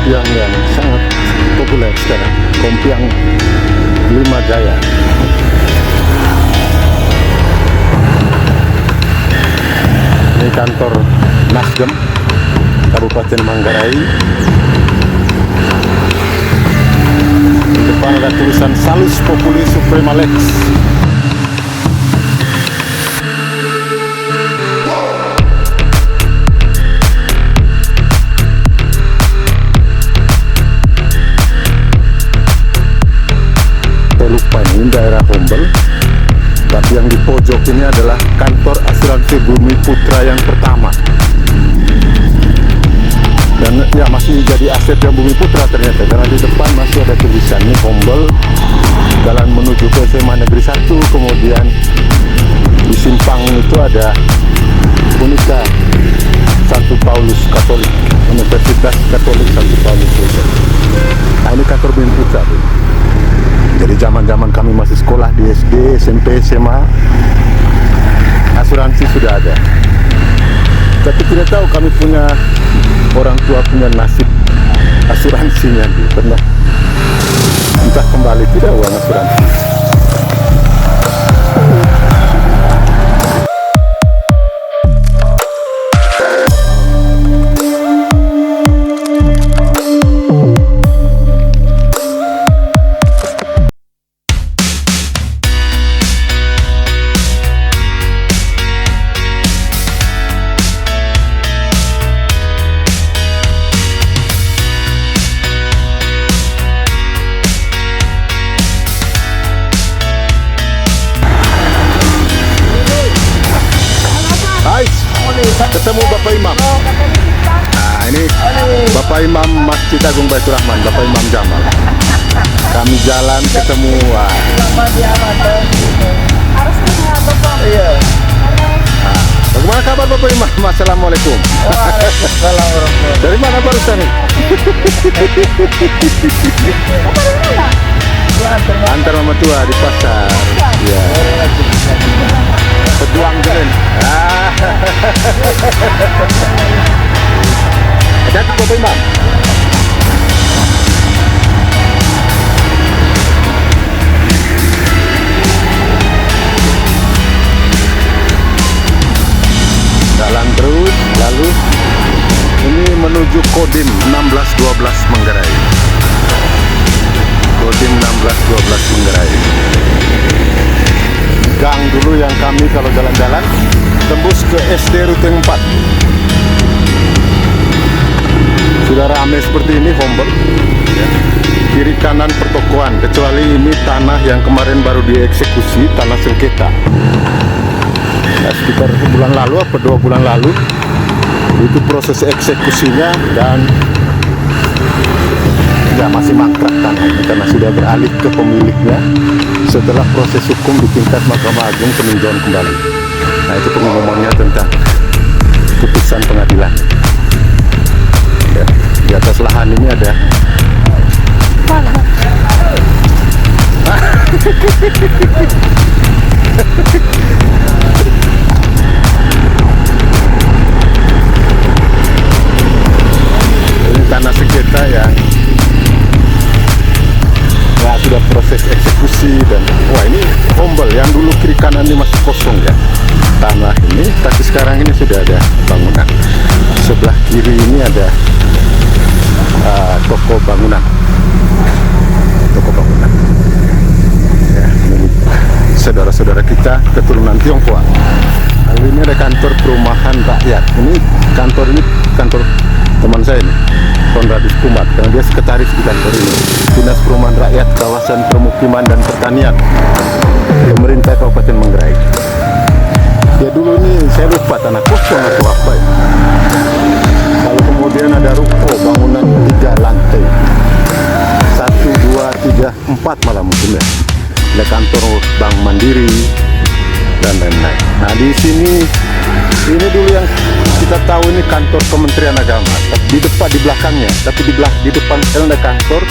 kompiang yang sangat populer sekarang, kompiang 5 Jaya. Ini kantor Nasdem Kabupaten Manggarai. Di depan ada tulisan Salus Populi Suprema Lex. Saya lupa ini daerah Hombel, tapi yang di pojok ini adalah kantor asuransi Bumi Putra yang pertama. Dan ya masih jadi aset yang Bumi Putra ternyata, karena di depan masih ada tulisan ini Hombel, jalan menuju ke SMA Negeri 1, kemudian di simpang itu ada Unika Santo Paulus Katolik, Universitas Katolik Santo Paulus. Nah ini kantor Bumi Putra tuh. Jadi zaman-zaman kami masih sekolah di SD, SMP, SMA, asuransi sudah ada. Tapi tidak tahu kami punya orang tua punya nasib asuransinya gitu. Pernah entah kembali tidak uang asuransi. Ketemu Bapak Imam. Nah ini Bapak Imam Masjid Agung Baitur Rahman, Bapak Imam Jamal. Kami jalan ketemu. Iya. Nah, bagaimana kabar Bapak Imam? Assalamualaikum. Waalaikumsalam warahmatullahi. Dari mana barusan? Antar mama tua di pasar. Iya. Pejuang keren. Hati-hati Bapak Imam. Jalan terus, lalu ini menuju Kodim 1612 Manggarai. Kodim 1612 Manggarai. Gang dulu yang kami kalau jalan-jalan tembus ke SD Rute 4. Sudah ramai seperti ini Hombel ya. Kiri kanan pertokoan, kecuali ini tanah yang kemarin baru dieksekusi, tanah sengketa ya, sekitar sebulan lalu atau 2 bulan lalu itu proses eksekusinya, dan ya masih mangkrak tanah ini karena sudah beralih ke pemiliknya setelah proses hukum di tingkat Mahkamah Agung peninjauan kembali. Nah itu pengumumannya tentang putusan pengadilan ya. Di atas lahan ini ada ini tanah sengketa yang sudah proses eksekusi. Dan wah ini Hombel yang dulu kiri kanan ini masih kosong ya tanah ini, tapi sekarang ini sudah ada bangunan. Sebelah kiri ini ada toko bangunan ya, milik saudara-saudara kita keturunan Tionghoa. Lalu ini ada kantor perumahan rakyat. Ini kantor teman saya ini, Konradus Kumat, karena dia sekretaris di kantor ini. Dinas Perumahan Rakyat Kawasan Permukiman dan Pertanian Pemerintah Kabupaten Manggarai. Ya dulu ini saya lupa tanah kosong atau apa ya. Lalu kemudian ada ruko bangunan 3 lantai, 1, 2, 3, 4 malah mungkin ya. Ada kantor Bank Mandiri dan lain-lain. Nah di sini ini dulu yang kita tahu ini kantor Kementerian Agama, di depan di belakangnya, tapi di depan sekarang ada kantor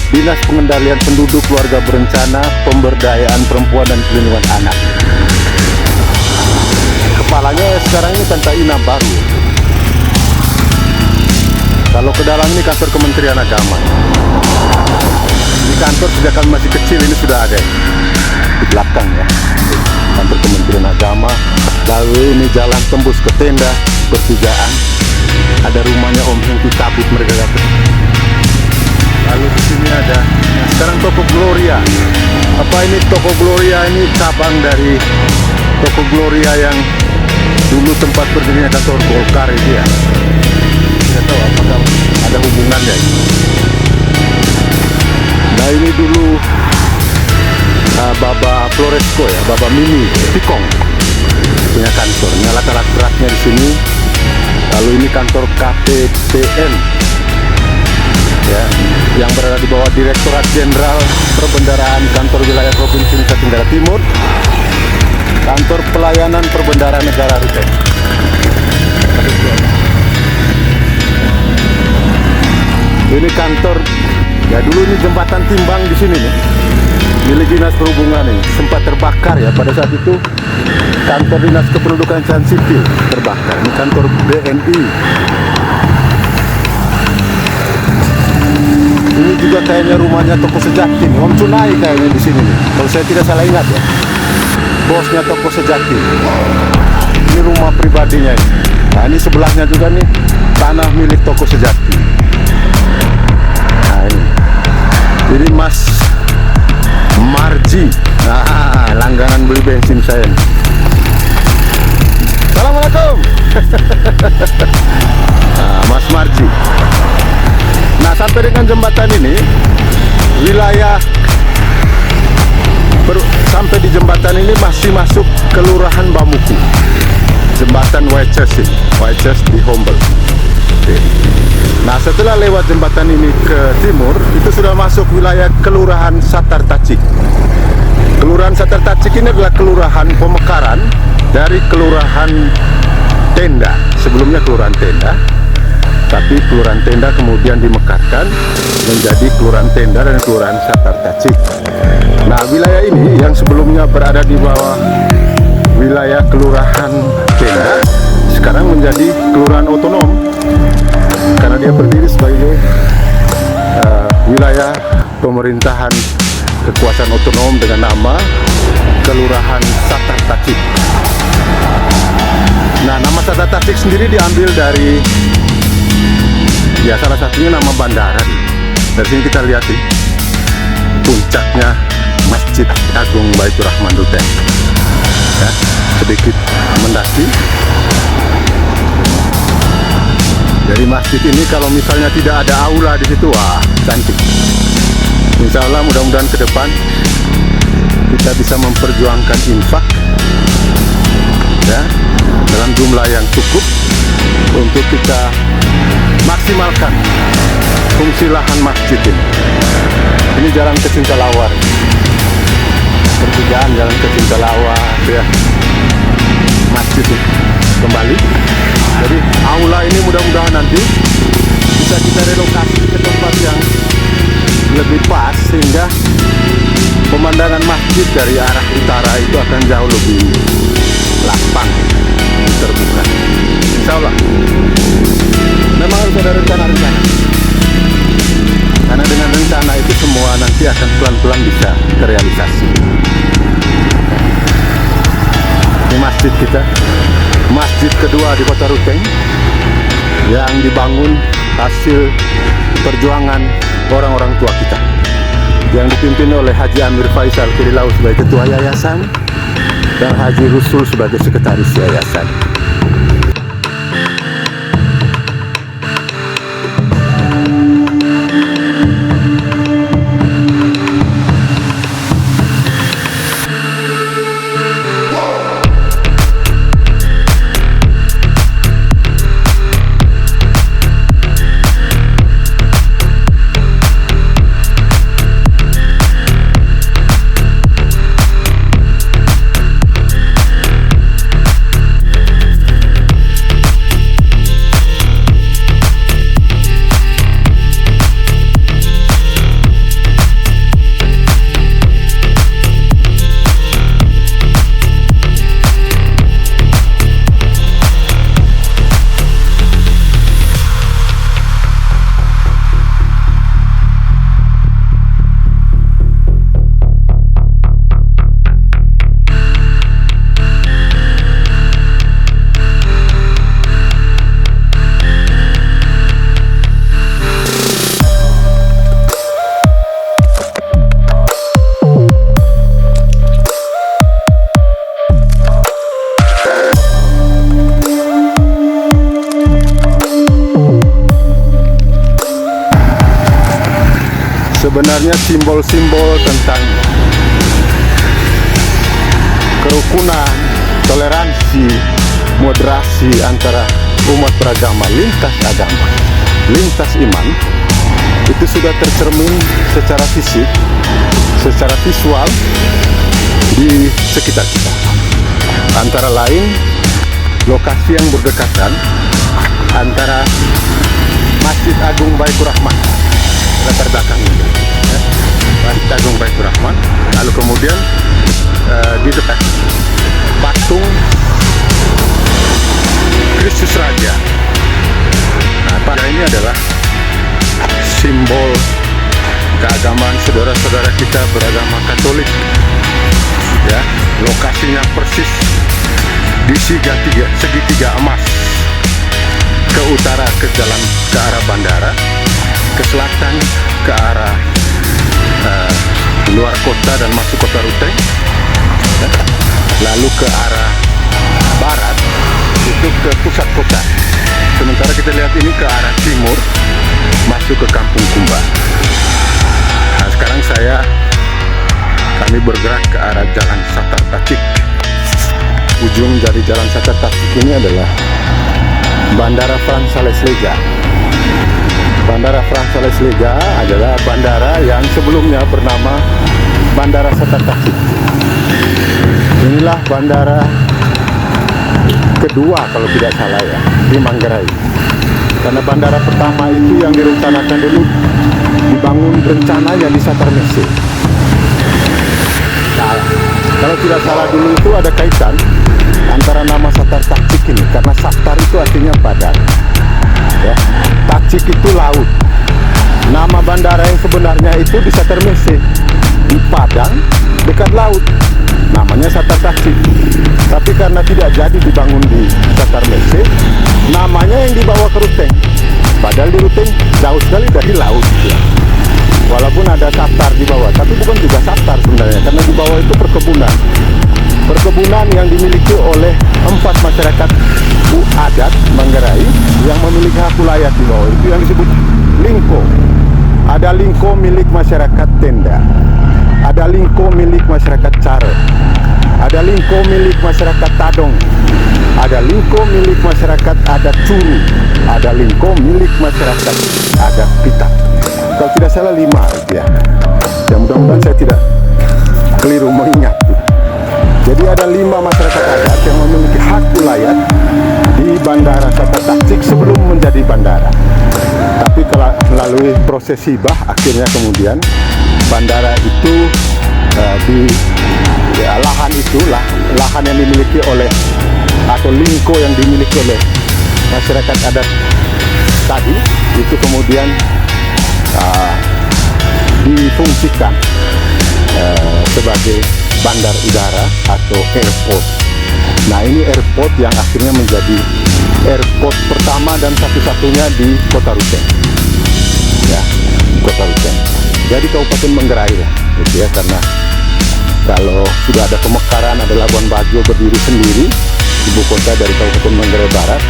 Dinas Pengendalian Penduduk, Keluarga Berencana, Pemberdayaan Perempuan dan Perlindungan Anak. Kepalanya sekarang ini Tante Ina baru. Kalau ke dalam ini kantor Kementerian Agama. Di kantor sejak kami masih kecil ini sudah ada di belakang ya, kantor Kementerian Agama. Lalu ini jalan tembus ke tenda pertigaan. Ada rumahnya Om Hengki Tabut mereka kata. Lalu di sini ada, nah sekarang Toko Gloria. Apa ini Toko Gloria? Ini cabang dari Toko Gloria yang dulu tempat berdirinya kantor Golkar itu ya. Tidak tahu apakah ada hubungannya ini. Nah ini dulu Baba Floresco ya, Baba Mimi Tikong punya kantor. Ini alat-alat beratnya di sini. Lalu ini kantor KPPN ya, yang berada di bawah Direktorat Jenderal Perbendaraan Kantor Wilayah Provinsi Nusa Tenggara Timur. Kantor Pelayanan Perbendaraan Negara Ruteng. Ini kantor ya, dulu ini jembatan timbang di sini nih, milik Dinas Perhubungan nih, sempat terbakar ya pada saat itu. Kantor Dinas Kependudukan dan Sipil terbakar. Ini kantor BNI. Ini juga kayaknya rumahnya Toko Sejati nih, Om Cunai kayaknya di sini nih. Kalau saya tidak salah ingat ya, bosnya Toko Sejati. Ini rumah pribadinya ini. Nah ini sebelahnya juga nih tanah milik Toko Sejati. Nah ini Mas Marji. Nah langganan beli bensin saya nih. Assalamualaikum. Nah, Mas Marji. Nah sampai dengan jembatan ini wilayah sampai di jembatan ini masih masuk Kelurahan Bamuku. Jembatan Waices di Homble. Nah setelah lewat jembatan ini ke timur, itu sudah masuk wilayah Kelurahan Satar Tacik. Kelurahan Satar Tacik ini adalah kelurahan pemekaran dari Kelurahan Tenda. Sebelumnya Kelurahan Tenda, tapi Kelurahan Tenda kemudian dimekarkan menjadi Kelurahan Tenda dan Kelurahan Satar Tacik. Nah wilayah ini yang sebelumnya berada di bawah wilayah Kelurahan Tenda sekarang menjadi Kelurahan Otonom karena dia berdiri sebagai wilayah pemerintahan kekuasaan otonom dengan nama Kelurahan Satar Tacik. Nah nama Satar Tacik sendiri diambil dari ya salah satunya nama bandara. Dari sini kita lihat nih, puncaknya Masjid Agung Baitur Rahman Ruteng. Ya, sedikit mendaki. Dari masjid ini kalau misalnya tidak ada aula di situ, wah cantik. Insya Allah mudah-mudahan ke depan kita bisa memperjuangkan infak ya dalam jumlah yang cukup untuk kita maksimalkan fungsi lahan masjid ini. Ini jalan ke Cintalawar, pertigaan jalan ke Cintalawar ya, masjid ini kembali. Jadi aula ini mudah-mudahan nanti bisa kita relokasi ke tempat yang lebih pas sehingga pemandangan masjid dari arah utara itu akan jauh lebih lapang, terbuka. Insya Allah. Memang harus ada rencana-rencana. Karena dengan rencana itu semua nanti akan pelan-pelan bisa terrealisasi. Ini masjid kita, masjid kedua di Kota Ruteng yang dibangun hasil perjuangan orang-orang tua kita, yang dipimpin oleh Haji Amir Faisal Kirilau sebagai ketua yayasan dan Haji Rusul sebagai sekretaris yayasan. sebenarnya simbol-simbol tentang kerukunan, toleransi, moderasi antara umat beragama, lintas agama, lintas iman, itu sudah tercermin secara fisik, secara visual di sekitar kita. Antara lain lokasi yang berdekatan antara Masjid Agung Baitur Rahman, latar belakang ini, ya. Masjid Agung Baitur Rahman, lalu kemudian di dekat patung Kristus Raja. Nah, ini adalah simbol keagamaan saudara-saudara kita beragama Katolik. Ya, lokasinya persis di segitiga emas, ke utara ke arah bandara, ke selatan ke arah luar kota dan masuk kota Ruteng, ya. Lalu ke arah barat itu ke pusat kota. Sementara kita lihat ini ke arah timur masuk ke Kampung Kumba. Nah, sekarang kami bergerak ke arah Jalan Satar Tacik. Ujung dari Jalan Satar Tacik ini adalah Bandara Frans Sales Lega. Bandara Frans Sales Lega adalah bandara yang sebelumnya bernama Bandara Satar Tacik. Inilah bandara kedua kalau tidak salah ya, di Manggarai. Karena bandara pertama itu yang direncanakan dulu dibangun rencananya di Satar Mese. Nah, kalau tidak salah dulu itu ada kaitan antara nama Satar Tacik ini, karena Satar itu artinya badan, ya. Tacik itu laut. Nama bandara yang sebenarnya itu di Satar Mese, di Padang dekat laut, namanya Satar Tacik. Tapi karena tidak jadi dibangun di Satar Mese, namanya yang dibawa ke Ruteng. Padahal di Ruteng jauh sekali dari laut, ya. Walaupun ada Satar di bawah, tapi bukan juga Satar sebenarnya, karena di bawah itu perkebunan yang dimiliki oleh 4 masyarakat adat Manggarai yang memiliki hak wilayah di bawah itu yang disebut lingko. Ada lingko milik masyarakat Tenda, ada lingko milik masyarakat Care, ada lingko milik masyarakat Tadong, ada lingko milik masyarakat adat Curu, ada lingko milik masyarakat adat Pitak. Kalau tidak salah 5 ya. Ya mudah-mudahan saya tidak keliru mengingat. Jadi ada 5 masyarakat adat yang memiliki hak wilayah di Bandara Satar Tacik sebelum menjadi bandara. Tapi kalau melalui proses hibah, akhirnya kemudian bandara itu lahan yang dimiliki oleh atau lingko yang dimiliki oleh masyarakat adat tadi itu kemudian difungsikan sebagai bandar udara atau airport. Nah, ini airport yang akhirnya menjadi airport pertama dan satu-satunya di Kota Ruteng. Ya, di Kota Ruteng. Jadi Kabupaten Manggarai lah, gitu ya, karena kalau sudah ada pemekaran, ada Labuan Bajo berdiri sendiri, ibu kota dari Kabupaten Manggarai Barat,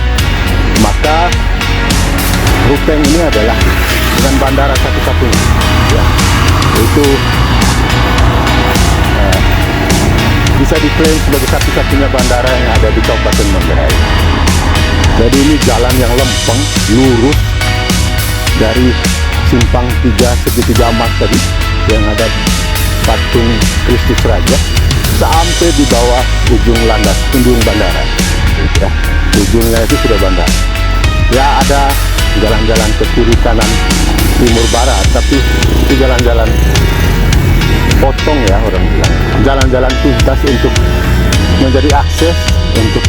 maka Ruteng ini adalah dengan bandara satu-satunya, ya. Itu bisa diklaim sebagai satu-satunya bandara yang ada di Kabupaten Manggarai. Jadi ini jalan yang lempeng, lurus dari simpang 3 segitiga emas tadi yang ada patung Kristus Raja sampai di bawah ujung bandara, ya. Ujungnya itu sudah bandara. Ya, ada jalan-jalan ke kiri kanan timur barat, tapi itu jalan-jalan potong ya, orang bilang jalan-jalan pintas untuk menjadi akses untuk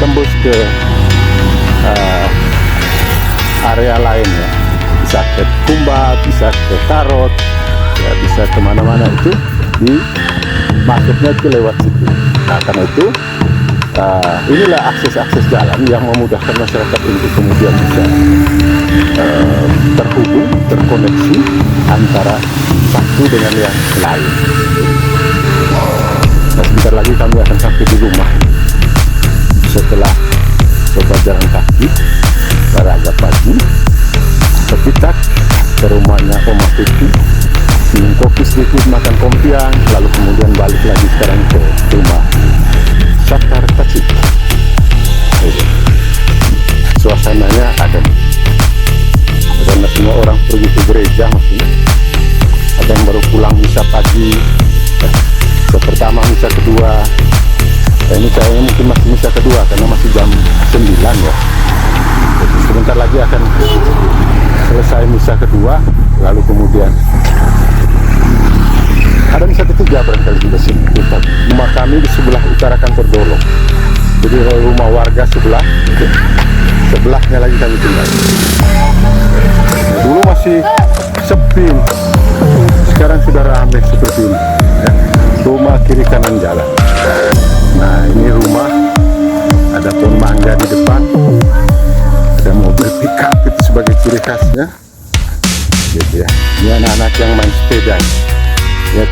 tembus ke area lain ya, bisa ke Kumba, bisa ke Karot, ya, bisa kemana-mana itu masuknya itu lewat situ. Nah, karena itu inilah akses-akses jalan yang memudahkan masyarakat untuk kemudian bisa terhubung, terkoneksi antara satu dengan yang lain. Nah, sebentar lagi kami akan sampai di rumah setelah coba jalan kaki pada agak pagi ke Pitak, ke rumahnya Oma Peti. sedikit makan kompiang, lalu kemudian balik lagi sekarang ke rumah Sakar Tacit. Suasananya adem karena semua orang pergi ke gereja, maksudnya ada yang baru pulang misa pagi, misa pertama, misa kedua. Ini kayaknya mungkin masih misa kedua karena masih jam 9 ya. Jadi sebentar lagi akan selesai misa kedua, lalu kemudian ada misa ketiga barangkali di sini. Rumah kami di sebelah utara kantor Dolo, jadi rumah warga sebelah, sebelahnya lagi kami tinggal. Dulu masih sepi, sekarang sudah ramai seperti ini ya. Rumah kiri kanan jalan. Nah, ini rumah, ada pohon mangga di depan, ada mobil pickup itu sebagai ciri khasnya gitu ya. Ini anak-anak yang main sepeda ya.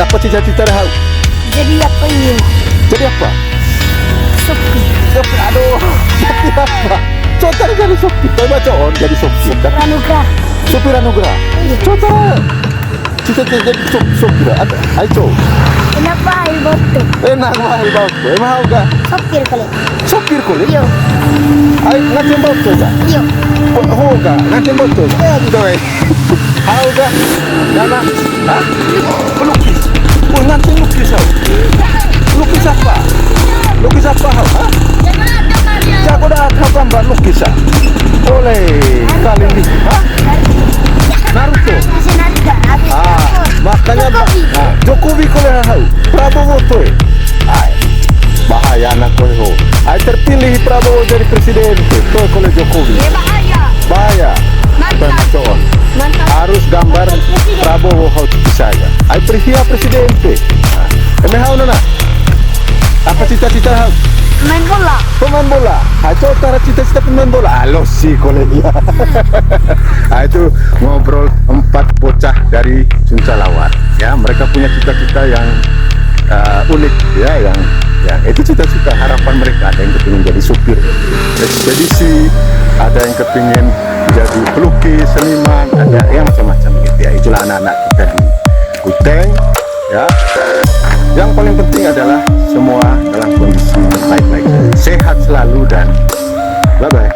Apa cita-cita dah? Jadi apa ini? Jadi apa? Sopi. Sopi, aduh, jadi apa? Coba jadi sopi, coba coba jadi sopi. Pranugrah. Sopir anugerah. Coba. Cita-cita jadi sopir. Ayo. Kenapa air botol? Enak mahal bauto. Mahal gak? Sopir kali. Sopir kulit. Yo. Ayo nanti bauto gak? Yo. Oh gak? Nanti bauto. Gitu eh. Hau gak? Nana? Hah? Pelukis. Oh nanti lukis hau. Lukis apa? Lukis apa hau? Hah? Jago dah kapan mbak lukis ah? Oleh kali ini. Hah? Naruto. Masih Naruto. Makanya Jokowi koleh hau. Prabowo tuh. Bahaya anak kowe. Terpilih Prabowo jadi presiden tuh koleh Jokowi. Bahaya. Bahaya. Mantap. Mantap. Harus gambar Prabowo hau saja. Perihia presiden tuh. Hau nana. Apa cita-cita hau? Main bola. Pemain bola. Ayo cara cita-cita pemain bola. Halo sih kolegia. Itu ngobrol 4 bocah dari Suncalawar. Ya, mereka punya cita-cita yang unik ya, yang itu cita-cita harapan mereka. Ada yang kepingin jadi supir ekspedisi, ada yang kepingin jadi pelukis, seniman, ada yang macam-macam gitu ya. Itulah anak-anak kita di Kuteng ya. Yang paling penting adalah semua dalam kondisi baik-baik, sehat selalu dan bye-bye.